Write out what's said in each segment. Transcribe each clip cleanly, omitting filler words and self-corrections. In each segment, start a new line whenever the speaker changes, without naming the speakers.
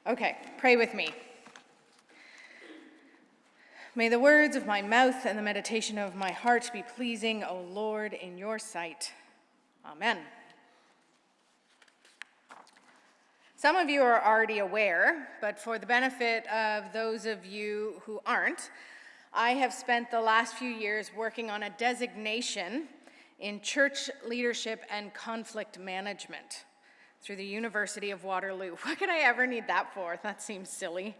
Okay, pray with me. May the words of my mouth and the meditation of my heart be pleasing, O Lord, in your sight. Amen. Some of you are already aware, but for the benefit of those of you who aren't, I have spent the last few years working on a designation in church leadership and conflict management through the University of Waterloo. What could I ever need that for? That seems silly.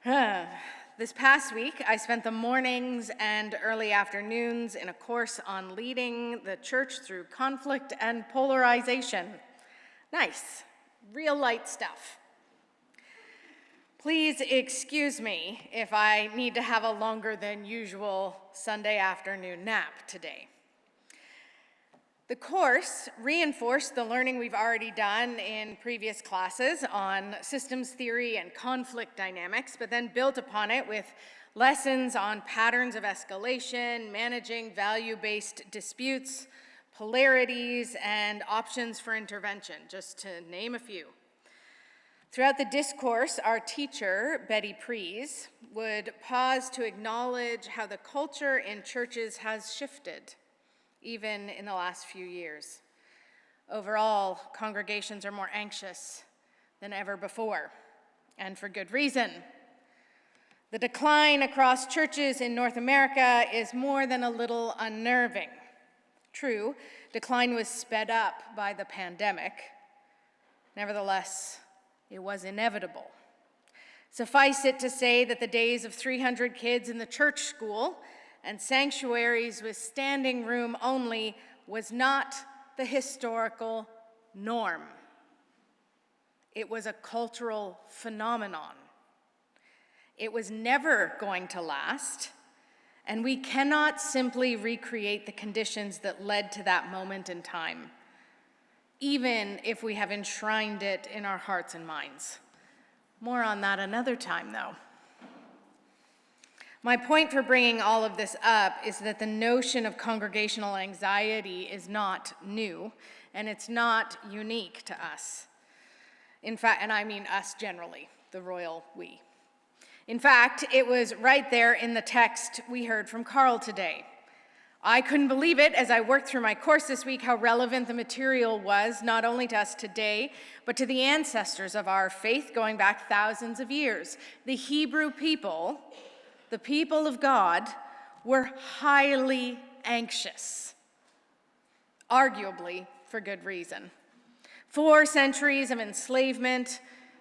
This past week, I spent the mornings and early afternoons in a course on leading the church through conflict and polarization. Nice, real light stuff. Please excuse me if I need to have a longer than usual Sunday afternoon nap today. The course reinforced the learning we've already done in previous classes on systems theory and conflict dynamics, but then built upon it with lessons on patterns of escalation, managing value-based disputes, polarities, and options for intervention, just to name a few. Throughout the discourse, our teacher, Betty Prees, would pause to acknowledge how the culture in churches has shifted, even in the last few years. Overall, congregations are more anxious than ever before, and for good reason. The decline across churches in North America is more than a little unnerving. True, decline was sped up by the pandemic. Nevertheless, it was inevitable. Suffice it to say that the days of 300 kids in the church school and sanctuaries with standing room only was not the historical norm. It was a cultural phenomenon. It was never going to last, and we cannot simply recreate the conditions that led to that moment in time, even if we have enshrined it in our hearts and minds. More on that another time, though. My point for bringing all of this up is that the notion of congregational anxiety is not new, and it's not unique to us. In fact, and I mean us generally, the royal we. In fact, it was right there in the text we heard from Carl today. I couldn't believe it as I worked through my course this week how relevant the material was, not only to us today, but to the ancestors of our faith going back thousands of years. The Hebrew people, the people of God, were highly anxious, arguably for good reason. 4 centuries of enslavement,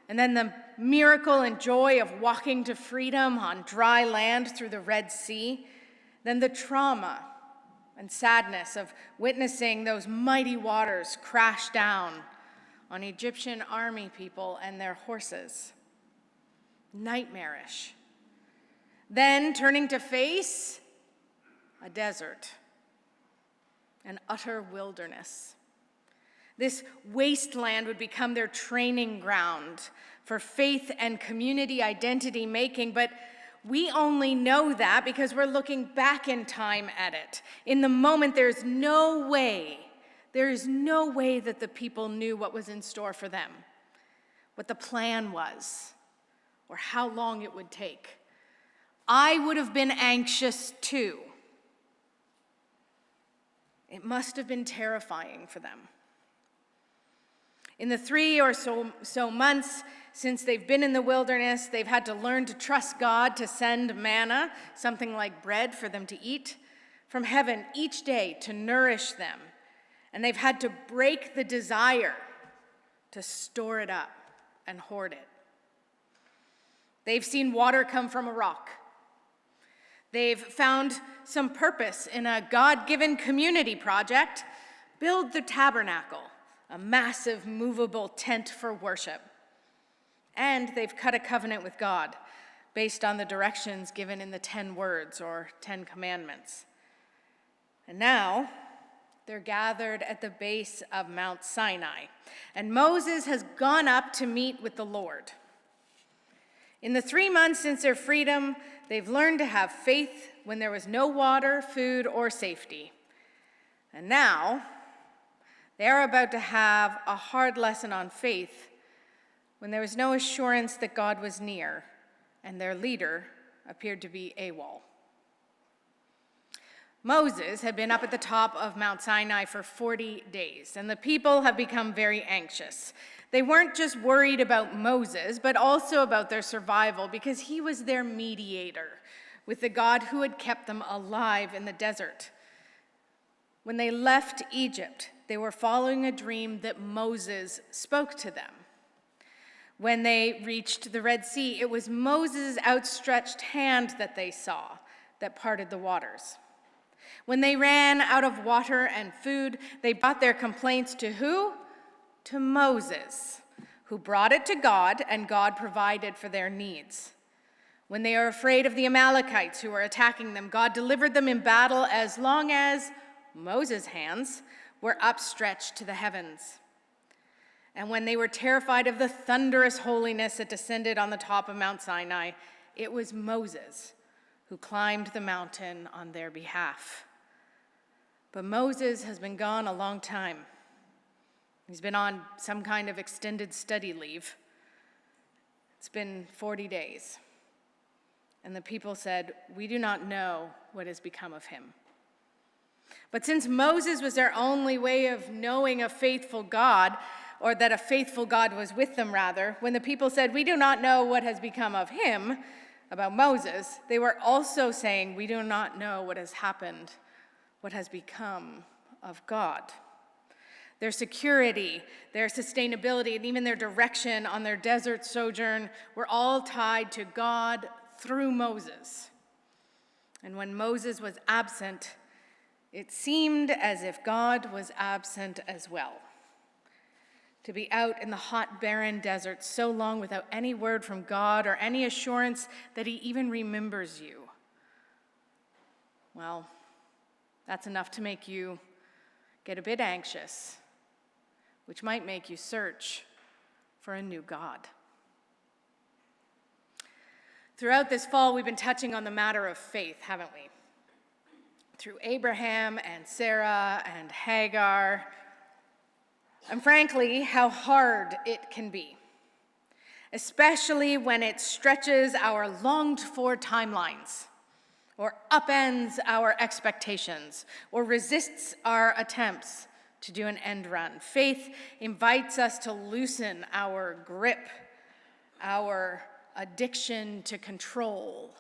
and then the miracle and joy of walking to freedom on dry land through the Red Sea, then the trauma and sadness of witnessing those mighty waters crash down on Egyptian army people and their horses. Nightmarish. Then turning to face a desert, an utter wilderness. This wasteland would become their training ground for faith and community identity making, but we only know that because we're looking back in time at it. In the moment, there is no way that the people knew what was in store for them, what the plan was, or how long it would take. I would have been anxious too. It must have been terrifying for them. In the 3 or so months since they've been in the wilderness, they've had to learn to trust God to send manna, something like bread for them to eat, from heaven each day to nourish them. And they've had to break the desire to store it up and hoard it. They've seen water come from a rock. They've found some purpose in a God-given community project, build the tabernacle, a massive movable tent for worship. And they've cut a covenant with God based on the directions given in the 10 words or 10 commandments. And now they're gathered at the base of Mount Sinai, and Moses has gone up to meet with the Lord. In the 3 months since their freedom, they've learned to have faith when there was no water, food, or safety. And now they're about to have a hard lesson on faith when there was no assurance that God was near, and their leader appeared to be AWOL. Moses had been up at the top of Mount Sinai for 40 days, and the people have become very anxious. They weren't just worried about Moses, but also about their survival, because he was their mediator with the God who had kept them alive in the desert. When they left Egypt, they were following a dream that Moses spoke to them. When they reached the Red Sea, it was Moses' outstretched hand that they saw that parted the waters. When they ran out of water and food, they brought their complaints to who? To Moses, who brought it to God, and God provided for their needs. When they are afraid of the Amalekites who are attacking them, God delivered them in battle as long as Moses' hands were upstretched to the heavens. And when they were terrified of the thunderous holiness that descended on the top of Mount Sinai, it was Moses who climbed the mountain on their behalf. But Moses has been gone a long time. He's been on some kind of extended study leave. It's been 40 days. And the people said, "We do not know what has become of him." But since Moses was their only way of knowing a faithful God, or that a faithful God was with them rather, when the people said, "We do not know what has become of him," about Moses, they were also saying, "We do not know what has happened, what has become of God." Their security, their sustainability, and even their direction on their desert sojourn were all tied to God through Moses. And when Moses was absent, it seemed as if God was absent as well. To be out in the hot, barren desert so long without any word from God or any assurance that he even remembers you, well, that's enough to make you get a bit anxious, which might make you search for a new God. Throughout this fall, we've been touching on the matter of faith, haven't we? Through Abraham and Sarah and Hagar, and frankly, how hard it can be, especially when it stretches our longed-for timelines, or upends our expectations, or resists our attempts to do an end run. Faith invites us to loosen our grip, our addiction to control.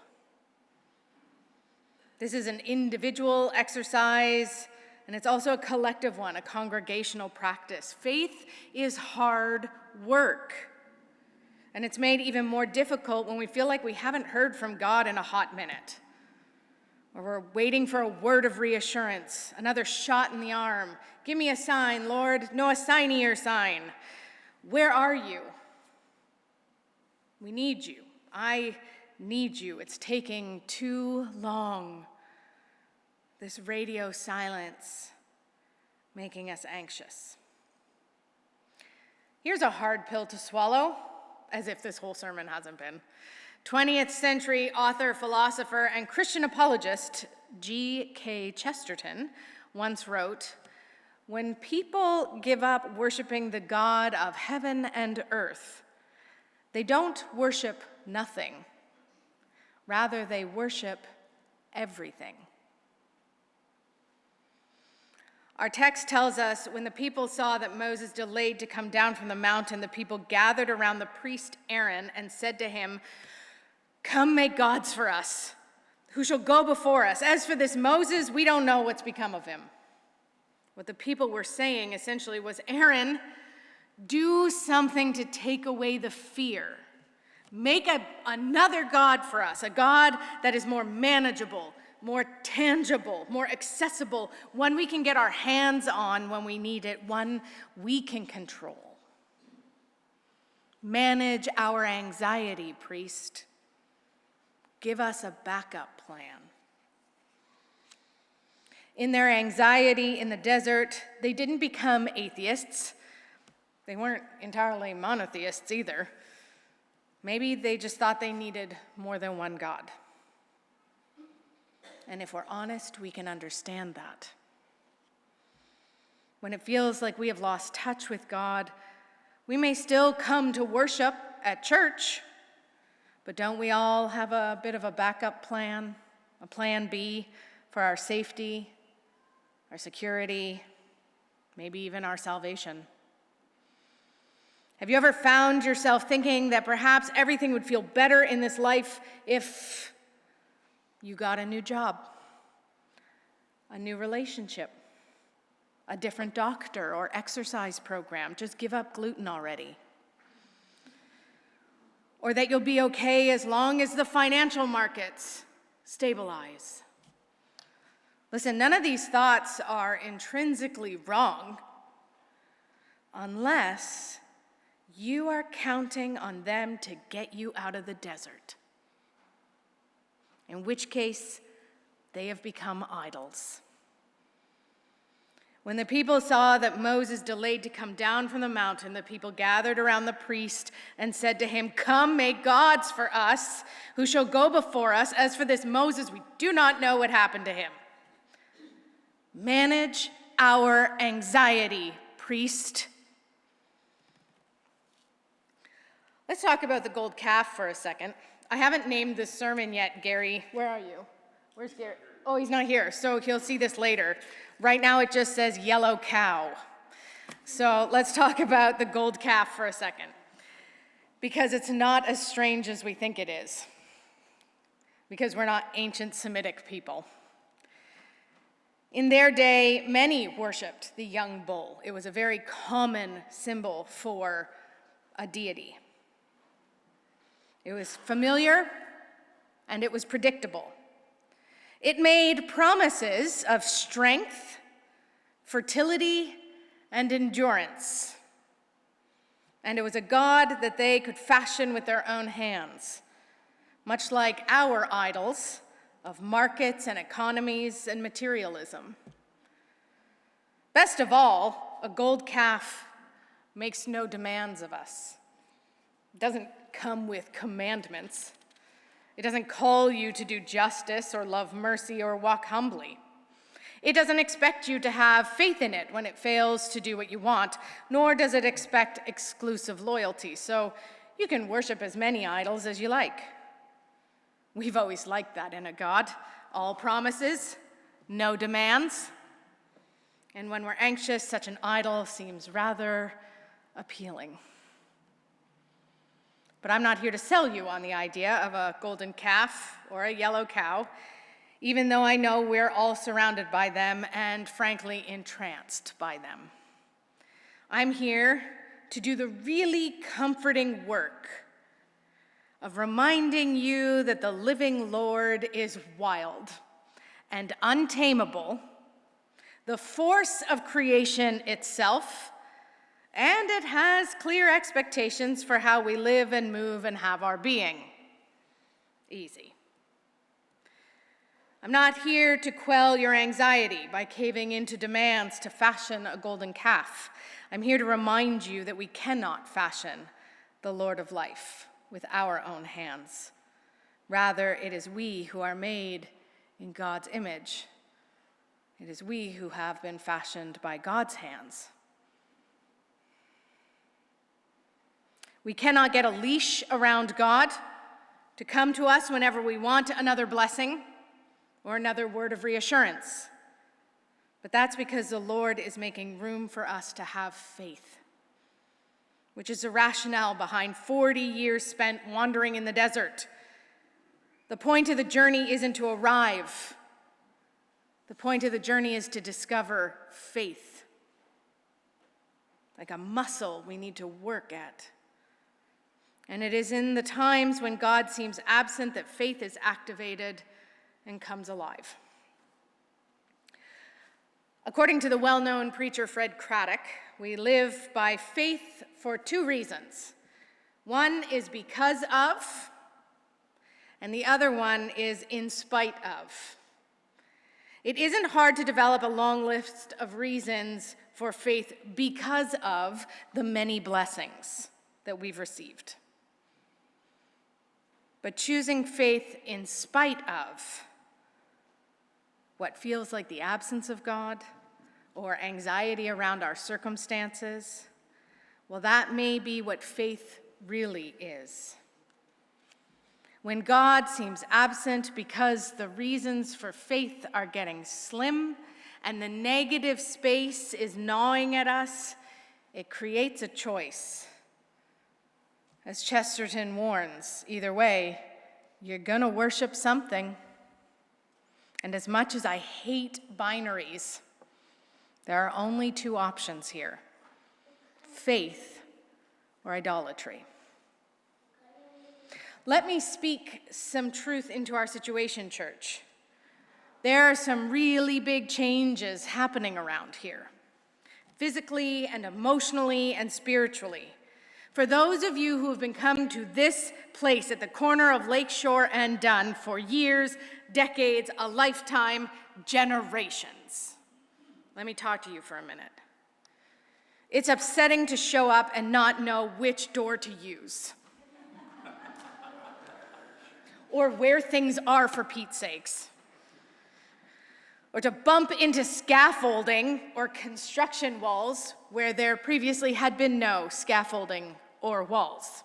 This is an individual exercise, and it's also a collective one, a congregational practice. Faith is hard work, and it's made even more difficult when we feel like we haven't heard from God in a hot minute, or we're waiting for a word of reassurance, another shot in the arm. Give me a sign, Lord. No, a signier sign. Where are you? We need you. I need you. It's taking too long. This radio silence making us anxious. Here's a hard pill to swallow, as if this whole sermon hasn't been. 20th century author, philosopher, and Christian apologist G.K. Chesterton once wrote, "When people give up worshiping the God of heaven and earth, they don't worship nothing. Rather, they worship everything." Our text tells us when the people saw that Moses delayed to come down from the mountain, the people gathered around the priest Aaron and said to him, "Come make gods for us, who shall go before us. As for this Moses, we don't know what's become of him." What the people were saying essentially was, "Aaron, do something to take away the fear. Make another God for us, a God that is more manageable, more tangible, more accessible, one we can get our hands on when we need it, one we can control. Manage our anxiety, priest. Give us a backup plan." In their anxiety in the desert, they didn't become atheists. They weren't entirely monotheists either. Maybe they just thought they needed more than one God. And if we're honest, we can understand that. When it feels like we have lost touch with God, We may still come to worship at church, but don't we all have a bit of a backup plan, a plan B for our safety, our security, maybe even our salvation? Have you ever found yourself thinking that perhaps everything would feel better in this life if you got a new job, a new relationship, a different doctor or exercise program? Just give up gluten already. Or that you'll be okay as long as the financial markets stabilize. Listen, none of these thoughts are intrinsically wrong unless you are counting on them to get you out of the desert, in which case they have become idols. When the people saw that Moses delayed to come down from the mountain, the people gathered around the priest and said to him, "Come, make gods for us, who shall go before us. As for this Moses, we do not know what happened to him." Manage our anxiety, priest. Let's talk about the gold calf for a second. I haven't named this sermon yet, Gary. Where are you? Where's Gary? Oh, he's not here, so he'll see this later. Right now it just says yellow cow. So let's talk about the gold calf for a second, because it's not as strange as we think it is, because we're not ancient Semitic people. In their day, many worshipped the young bull. It was a very common symbol for a deity. It was familiar and it was predictable. It made promises of strength, fertility, and endurance. And it was a god that they could fashion with their own hands, much like our idols of markets and economies and materialism. Best of all, a gold calf makes no demands of us. It doesn't come with commandments. It doesn't call you to do justice or love mercy or walk humbly. It doesn't expect you to have faith in it when it fails to do what you want, nor does it expect exclusive loyalty. So you can worship as many idols as you like. We've always liked that in a God. All promises, no demands. And when we're anxious, such an idol seems rather appealing. But I'm not here to sell you on the idea of a golden calf or a yellow cow, even though I know we're all surrounded by them and, frankly, entranced by them. I'm here to do the really comforting work of reminding you that the living Lord is wild and untamable, the force of creation itself, and it has clear expectations for how we live and move and have our being. Easy. I'm not here to quell your anxiety by caving into demands to fashion a golden calf. I'm here to remind you that we cannot fashion the Lord of life with our own hands. Rather, it is we who are made in God's image. It is we who have been fashioned by God's hands. We cannot get a leash around God to come to us whenever we want another blessing or another word of reassurance. But that's because the Lord is making room for us to have faith, which is the rationale behind 40 years spent wandering in the desert. The point of the journey isn't to arrive. The point of the journey is to discover faith, like a muscle we need to work at. And it is in the times when God seems absent that faith is activated and comes alive. According to the well-known preacher Fred Craddock, we live by faith for two reasons. One is because of, and the other one is in spite of. It isn't hard to develop a long list of reasons for faith because of the many blessings that we've received. But choosing faith in spite of what feels like the absence of God or anxiety around our circumstances, Well, that may be what faith really is. When God seems absent because the reasons for faith are getting slim and the negative space is gnawing at us, it creates a choice. As Chesterton warns, either way, you're going to worship something. And as much as I hate binaries, there are only two options here: faith or idolatry. Let me speak some truth into our situation, church. There are some really big changes happening around here, physically and emotionally and spiritually. For those of you who have been coming to this place at the corner of Lakeshore and Dunn for years, decades, a lifetime, generations, let me talk to you for a minute. It's upsetting to show up and not know which door to use, or where things are, for Pete's sakes, or to bump into scaffolding or construction walls where there previously had been no scaffolding or walls.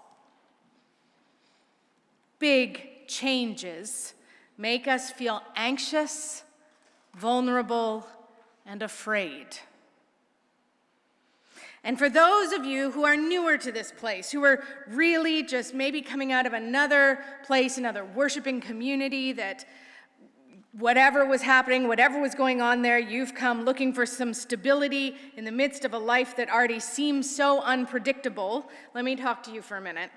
Big changes make us feel anxious, vulnerable, and afraid. And for those of you who are newer to this place, who are really just maybe coming out of another place, another worshiping community, that whatever was happening, whatever was going on there, you've come looking for some stability in the midst of a life that already seems so unpredictable, let me talk to you for a minute.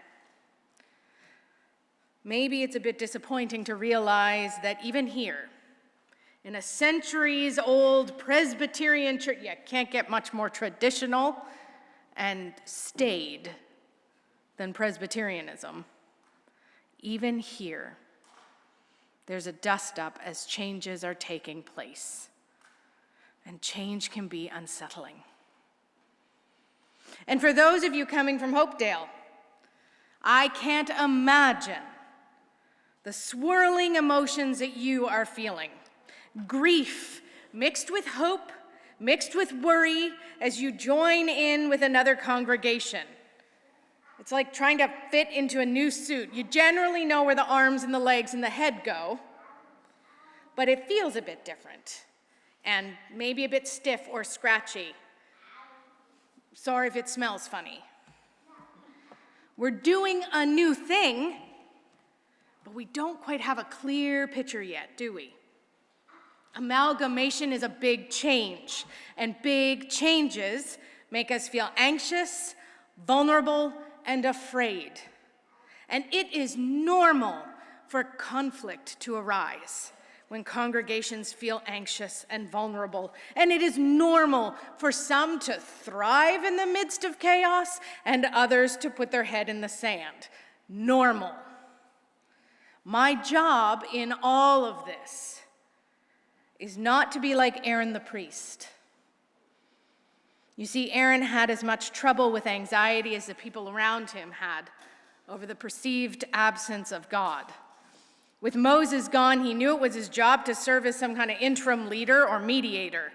Maybe it's a bit disappointing to realize that even here, in a centuries-old Presbyterian church, you can't get much more traditional and staid than Presbyterianism. Even here, there's a dust-up as changes are taking place. And change can be unsettling. And for those of you coming from Hopedale, I can't imagine the swirling emotions that you are feeling. Grief mixed with hope, mixed with worry as you join in with another congregation. It's like trying to fit into a new suit. You generally know where the arms and the legs and the head go, but it feels a bit different and maybe a bit stiff or scratchy. Sorry if it smells funny. We're doing a new thing, but we don't quite have a clear picture yet, do we? Amalgamation is a big change, and big changes make us feel anxious, vulnerable, and afraid. And it is normal for conflict to arise when congregations feel anxious and vulnerable. And it is normal for some to thrive in the midst of chaos and others to put their head in the sand. Normal. My job in all of this is not to be like Aaron the priest. You see, Aaron had as much trouble with anxiety as the people around him had over the perceived absence of God. With Moses gone, he knew it was his job to serve as some kind of interim leader or mediator.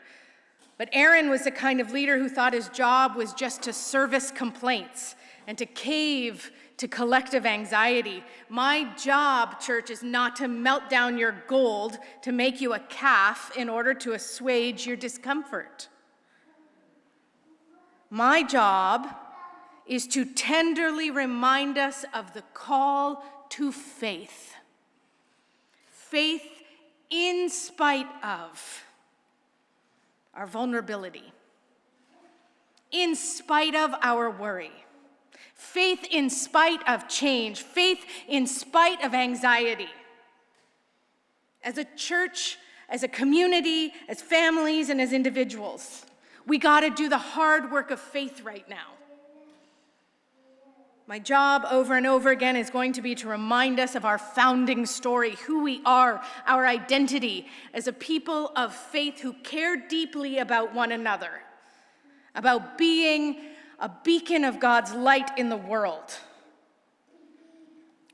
But Aaron was the kind of leader who thought his job was just to service complaints and to cave to collective anxiety. My job, church, is not to melt down your gold to make you a calf in order to assuage your discomfort. My job is to tenderly remind us of the call to faith. Faith in spite of our vulnerability, in spite of our worry. Faith in spite of change, faith in spite of anxiety. As a church, as a community, as families, and as individuals, we got to do the hard work of faith right now. My job over and over again is going to be to remind us of our founding story, who we are, our identity as a people of faith who care deeply about one another, about being a beacon of God's light in the world.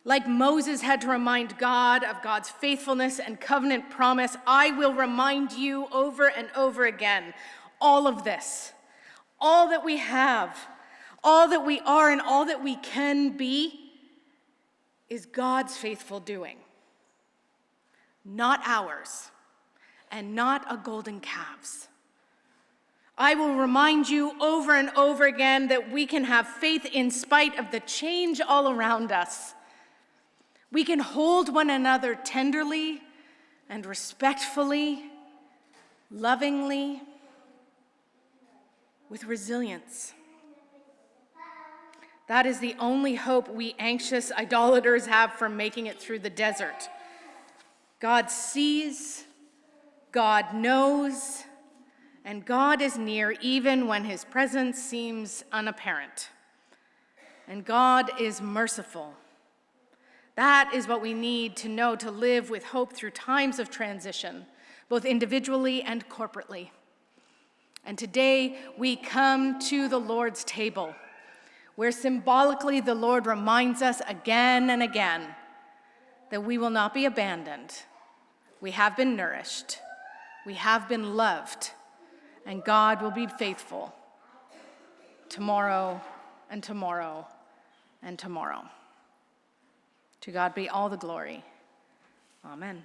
Like Moses had to remind God of God's faithfulness and covenant promise, I will remind you over and over again, all of this, all that we have, all that we are and all that we can be is God's faithful doing, not ours, and not a golden calf's. I will remind you over and over again that we can have faith in spite of the change all around us. We can hold one another tenderly and respectfully, lovingly, with resilience. That is the only hope we anxious idolaters have for making it through the desert. God sees, God knows, and God is near even when his presence seems unapparent. And God is merciful. That is what we need to know to live with hope through times of transition, both individually and corporately. And today we come to the Lord's table, where symbolically the Lord reminds us again and again that we will not be abandoned. We have been nourished. We have been loved. And God will be faithful tomorrow and tomorrow and tomorrow. To God be all the glory. Amen.